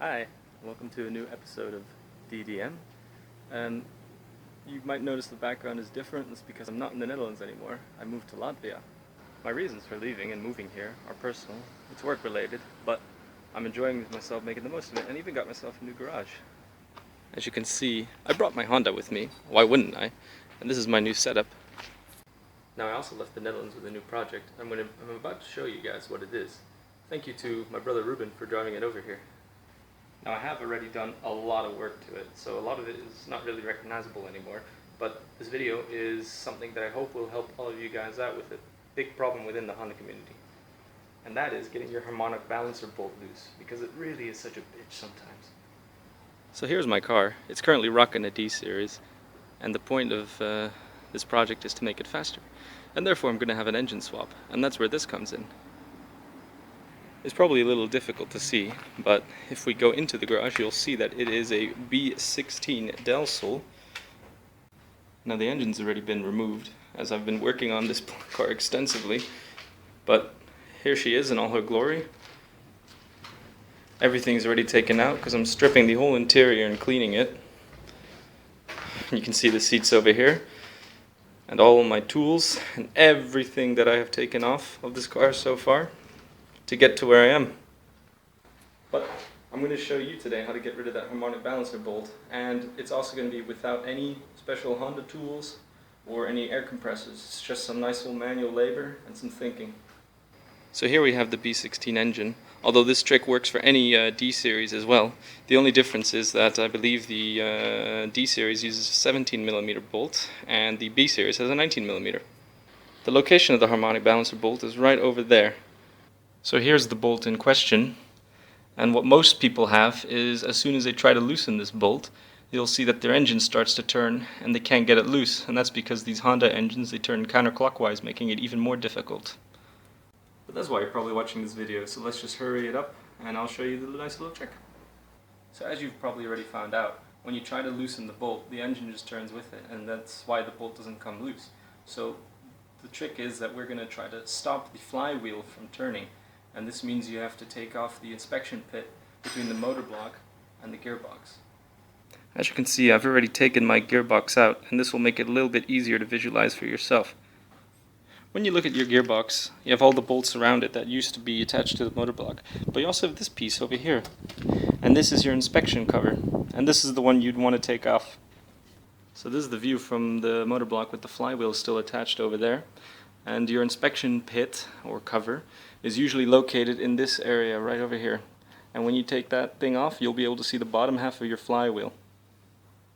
Hi, welcome to a new episode of DDM. And you might notice the background is different. It's because I'm not in the Netherlands anymore. I moved to Latvia. My reasons for leaving and moving here are personal. It's work related, but I'm enjoying myself, making the most of it, and even got myself a new garage. As you can see, I brought my Honda with me. Why wouldn't I? And this is my new setup. Now I also left the Netherlands with a new project. I'm about to show you guys what it is. Thank you to my brother Ruben for driving it over here. Now I have already done a lot of work to it, so a lot of it is not really recognizable anymore, but this video is something that I hope will help all of you guys out with a big problem within the Honda community. And that is getting your harmonic balancer bolt loose, because it really is such a bitch sometimes. So here's my car. It's currently rocking a D series, and the point of this project is to make it faster. And therefore I'm going to have an engine swap, and that's where this comes in. It's probably a little difficult to see, but if we go into the garage, you'll see that it is a B16 Del Sol. Now the engine's already been removed, as I've been working on this car extensively, but here she is in all her glory. Everything's already taken out because I'm stripping the whole interior and cleaning it. You can see the seats over here, and all my tools and everything that I have taken off of this car so far to get to where I am. But I'm going to show you today how to get rid of that harmonic balancer bolt, and it's also going to be without any special Honda tools or any air compressors. It's just some nice little manual labor and some thinking. So here we have the B16 engine, although this trick works for any D series as well. The only difference is that I believe the D series uses a 17mm bolt and the B series has a 19mm. The location of the harmonic balancer bolt is right over there. So here's the bolt in question, and what most people have is as soon as they try to loosen this bolt, you'll see that their engine starts to turn and they can't get it loose, and that's because these Honda engines, they turn counterclockwise, making it even more difficult. But that's why you're probably watching this video, so let's just hurry it up and I'll show you the nice little trick. So as you've probably already found out, when you try to loosen the bolt, the engine just turns with it, and that's why the bolt doesn't come loose. So the trick is that we're going to try to stop the flywheel from turning. And this means you have to take off the inspection pit between the motor block and the gearbox. As you can see, I've already taken my gearbox out, and this will make it a little bit easier to visualize for yourself. When you look at your gearbox, you have all the bolts around it that used to be attached to the motor block, but you also have this piece over here, and this is your inspection cover, and this is the one you'd want to take off. So this is the view from the motor block with the flywheel still attached over there. And your inspection pit, or cover, is usually located in this area right over here. And when you take that thing off, you'll be able to see the bottom half of your flywheel.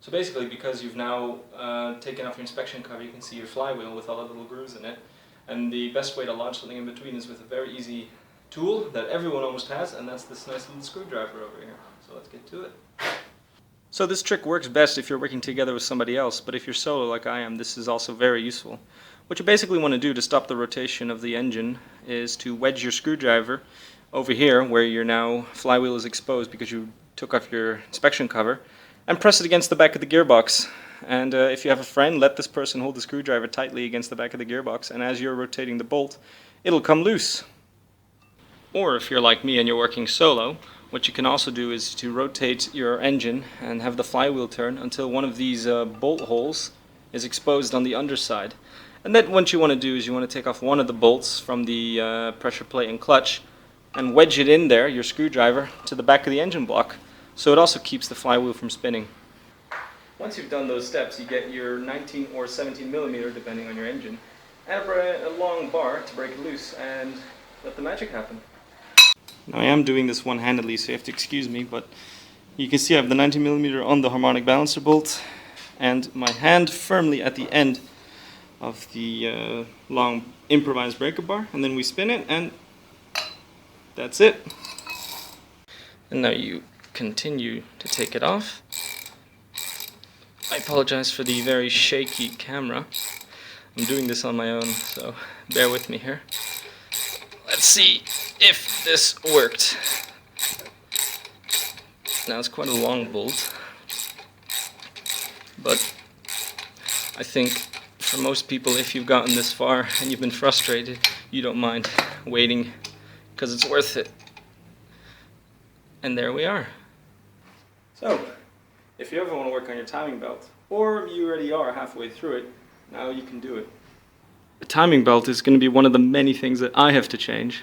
So basically, because you've now taken off your inspection cover, you can see your flywheel with all the little grooves in it. And the best way to launch something in between is with a very easy tool that everyone almost has, and that's this nice little screwdriver over here. So let's get to it. So this trick works best if you're working together with somebody else, but if you're solo like I am, this is also very useful. What you basically want to do to stop the rotation of the engine is to wedge your screwdriver over here where your now flywheel is exposed because you took off your inspection cover, and press it against the back of the gearbox. And if you have a friend, let this person hold the screwdriver tightly against the back of the gearbox, and as you're rotating the bolt, it'll come loose. Or if you're like me and you're working solo, what you can also do is to rotate your engine and have the flywheel turn until one of these bolt holes is exposed on the underside. And then what you want to do is you want to take off one of the bolts from the pressure plate and clutch and wedge it in there, your screwdriver, to the back of the engine block. So it also keeps the flywheel from spinning. Once you've done those steps, you get your 19 or 17mm, depending on your engine, and a long bar to break it loose and let the magic happen. Now I am doing this one-handedly, so you have to excuse me, but you can see I have the 19mm on the harmonic balancer bolt and my hand firmly at the end of the long improvised breaker bar, and then we spin it and that's it. And now you continue to take it off. I apologize for the very shaky camera. I'm doing this on my own, so bear with me here. Let's see if this worked. Now it's quite a long bolt, but I think for most people, if you've gotten this far and you've been frustrated, you don't mind waiting because it's worth it. And there we are. So, if you ever want to work on your timing belt, or you already are halfway through it, now you can do it. The timing belt is going to be one of the many things that I have to change